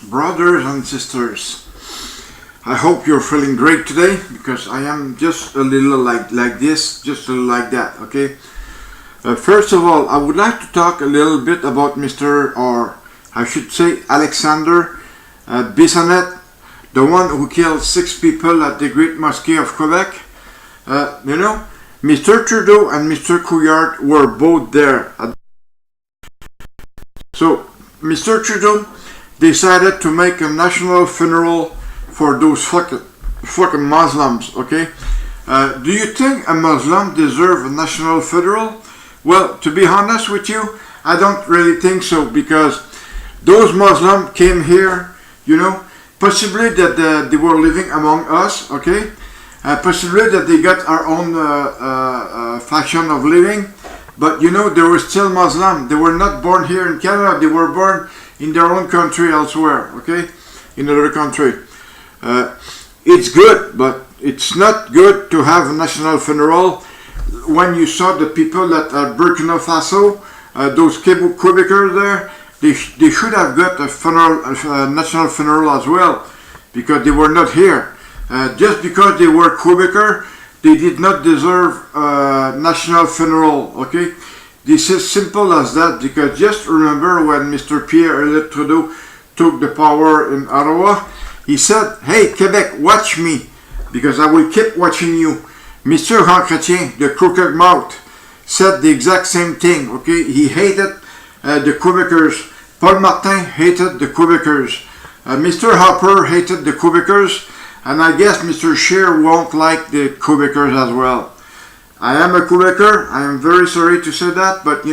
brothers and sisters. I hope you're feeling great today because I am just a little like this, just a little like that, okay? First of all, I would like to talk a little bit about Mr. or I should say Alexander Bissonnette, the one who killed 6 people at the Great Mosque of Quebec. Mr. Trudeau and Mr. Couillard were both there. So, Mr. Trudeau decided to make a national funeral for those fucking Muslims, okay? Do you think a Muslim deserves a national funeral? Well, to be honest with you, I don't really think so, because those Muslims came here, possibly that they were living among us, okay? Possibly that they got our own fashion of living, but they were still Muslim. They were not born here in Canada, they were born in their own country elsewhere, okay? In another country. It's good, but it's not good to have a national funeral when you saw the people that at Burkina Faso, those Quebecers there, they should have got a national funeral as well, because they were not here. Just because they were Quebecer, they did not deserve a national funeral, okay? This is simple as that, because just remember when Mr. Pierre-Elliott Trudeau took the power in Ottawa, he said, "Hey, Quebec, watch me, because I will keep watching you." Mr. Jean Chrétien, the crooked mouth, said the exact same thing, okay? He hated the Quebecers. Paul Martin hated the Quebecers. Mr. Harper hated the Quebecers, and I guess Mr. Scheer won't like the Quebecers as well. I am a Quebecer, I am very sorry to say that, but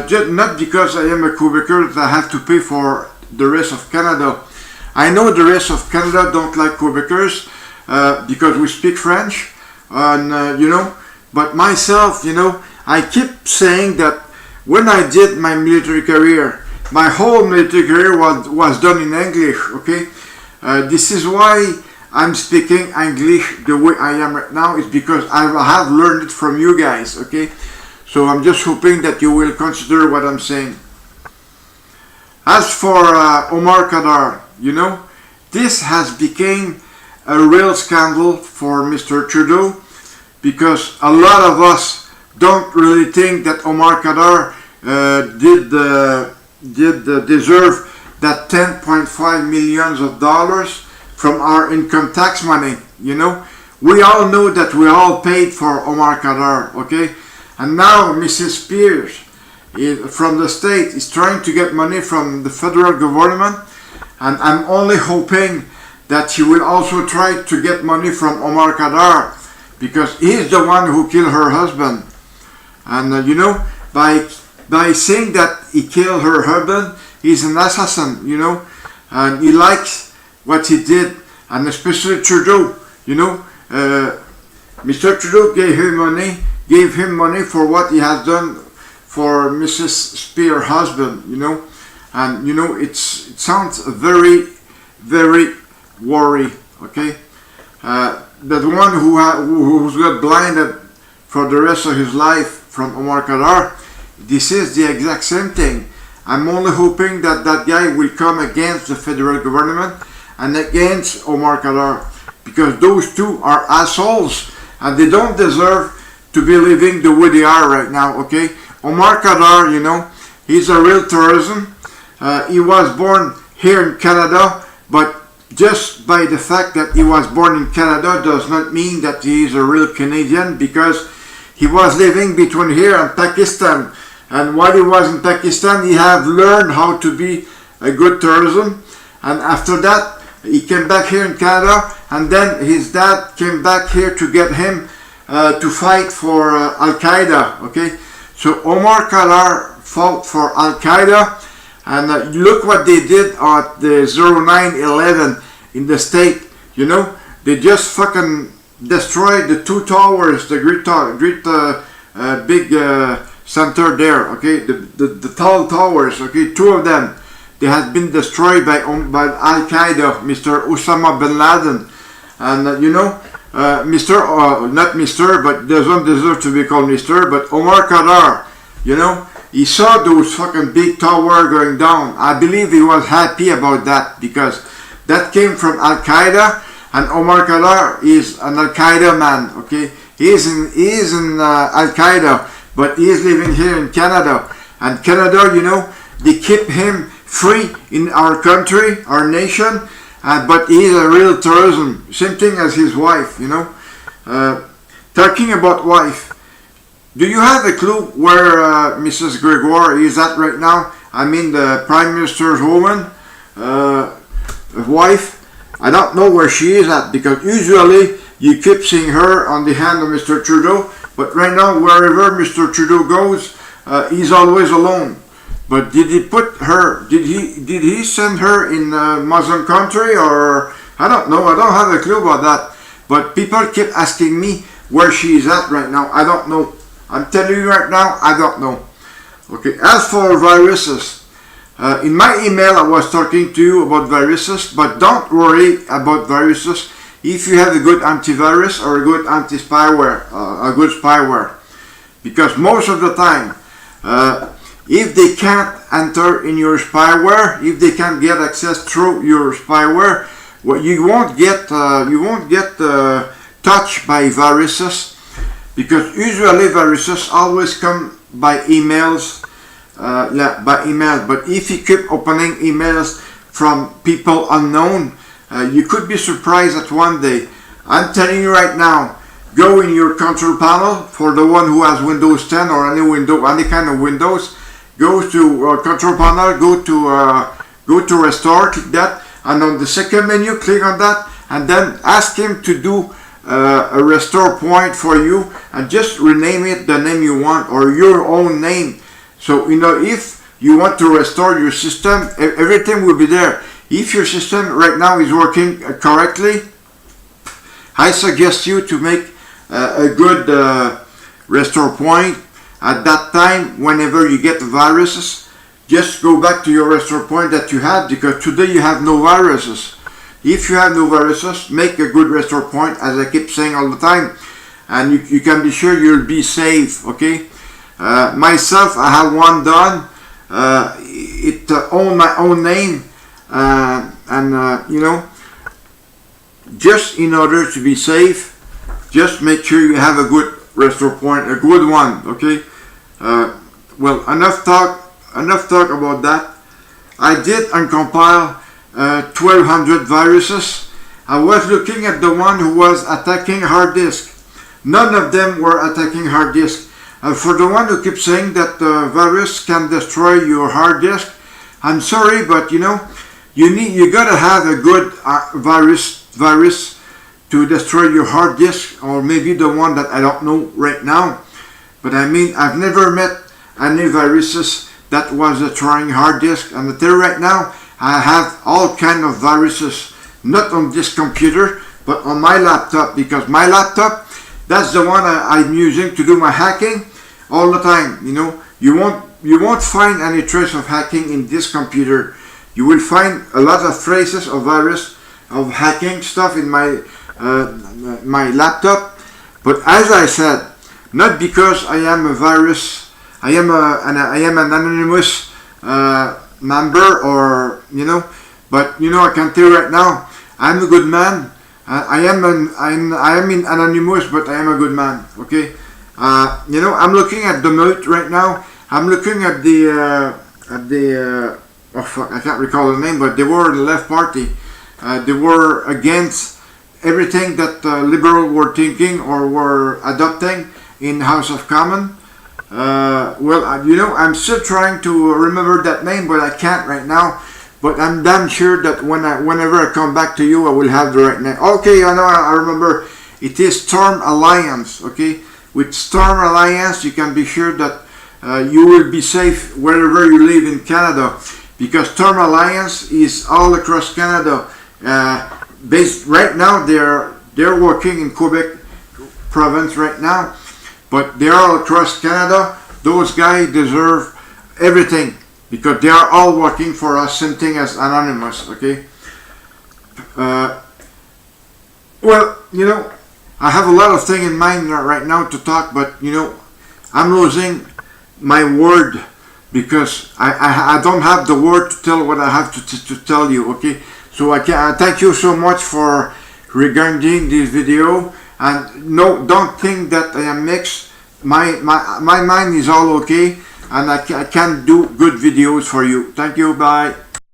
just not because I am a Quebecer that I have to pay for the rest of Canada. I know the rest of Canada don't like Quebecers because we speak French, and but myself, I keep saying that when I did my military career, my whole military career was done in English, okay? This is why I'm speaking English the way I am right now, is because I have learned it from you guys, okay? So I'm just hoping that you will consider what I'm saying. As for Omar Khadr, this has become a real scandal for Mr. Trudeau, because a lot of us don't really think that Omar Khadr did deserve that $10.5 million from our income tax money, We all know that we all paid for Omar Khadr, okay? And now Mrs. Pierce from the state is trying to get money from the federal government, and I'm only hoping that she will also try to get money from Omar Khadr, because he's the one who killed her husband. And by saying that he killed her husband, he's an assassin, and he likes what he did, and especially Trudeau, Mr. Trudeau gave him money for what he has done for Mrs. Spear's husband, and it sounds very, very worry, okay? The one who's got blinded for the rest of his life from Omar Khadr, this is the exact same thing. I'm only hoping that that guy will come against the federal government and against Omar Khadr, because those two are assholes and they don't deserve to be living the way they are right now, okay? Omar Khadr, he's a real terrorism. He was born here in Canada, but just by the fact that he was born in Canada does not mean that he is a real Canadian, because he was living between here and Pakistan. And while he was in Pakistan, he have learned how to be a good terrorism. And after that, he came back here in Canada, and then his dad came back here to get him to fight for Al-Qaeda, okay? So Omar Khadr fought for Al-Qaeda, and look what they did at the 09/11 in the state, They just fucking destroyed the 2 towers, the big center there, okay? The tall towers, okay? 2 of them, they had been destroyed by Al-Qaeda, Mr. Osama bin Laden. And not Mr., but doesn't deserve to be called Mr., but Omar Khadr, he saw those fucking big tower going down. I believe he was happy about that because that came from Al Qaeda, and Omar Khadr is an Al Qaeda man. Okay, he is in Al Qaeda, but he is living here in Canada, and Canada, you know, they keep him free in our country, our nation, but he is a real terrorism. Same thing as his wife, you know. Talking about wife, do you have a clue where Mrs. Gregoire is at right now? I mean the Prime Minister's woman, wife. I don't know where she is at because usually you keep seeing her on the hand of Mr. Trudeau, but right now wherever Mr. Trudeau goes, he's always alone. But did he put her? Did he send her in Muslim country, or I don't know. I don't have a clue about that. But people keep asking me where she is at right now. I don't know. I'm telling you right now, I don't know. Okay. As for viruses, in my email I was talking to you about viruses, but don't worry about viruses if you have a good antivirus or a good anti-spyware, a good spyware, because most of the time. If they can't enter in your spyware, if they can't get access through your spyware, well, you won't get touched by viruses, because usually viruses always come by emails, But if you keep opening emails from people unknown, you could be surprised that one day. I'm telling you right now. Go in your control panel for the one who has Windows 10 or any kind of Windows. Go to control panel, go to restore, click that, and on the second menu click on that, and then ask him to do a restore point for you, and just rename it the name you want or your own name. So you know, if you want to restore your system, everything will be there. If your system right now is working correctly, I suggest you to make a good restore point. At that time, whenever you get the viruses, just go back to your restore point that you had, because today you have no viruses. If you have no viruses, make a good restore point, as I keep saying all the time, and you can be sure you'll be safe. Okay. Myself, I have one done. It own my own name, and you know, just in order to be safe, just make sure you have a good restore point, a good one. Okay. Well, enough talk about that. I did uncompile 1200 viruses. I was looking at the one who was attacking hard disk. None of them were attacking hard disk. For the one who keeps saying that the virus can destroy your hard disk, I'm sorry, but you know, you gotta have a good virus to destroy your hard disk, or maybe the one that I don't know right now. But I mean, I've never met any viruses that was destroying hard disk. And I tell you right now, I have all kind of viruses, not on this computer, but on my laptop, because my laptop, that's the one I'm using to do my hacking all the time. You know, you won't find any trace of hacking in this computer. You will find a lot of traces of virus, of hacking stuff in my my laptop. But as I said, not because I am a virus, I am an anonymous member, or you know, but you know, I can tell you right now, I'm a good man. I am in anonymous, but I am a good man. Okay, you know, I'm looking at the note right now. I'm looking at the oh fuck, I can't recall the name, but they were the left party. They were against everything that liberal were thinking or were adopting in House of Commons. Well, you know, I'm still trying to remember that name, but I can't right now. But I'm damn sure that whenever I come back to you, I will have the right name. Okay, I know, I remember. It is Storm Alliance. Okay, with Storm Alliance, you can be sure that you will be safe wherever you live in Canada, because Storm Alliance is all across Canada. Based right now, they're working in Quebec province right now, but they're all across Canada. Those guys deserve everything, because they are all working for us, same thing as Anonymous. Okay. Well, you know, I have a lot of things in mind right now to talk, but you know, I'm losing my word because I don't have the word to tell what I have to tell you, okay? So I thank you so much for regarding this video, and no, don't think that I am mixed. My mind is all okay, and I can do good videos for you. Thank you, bye.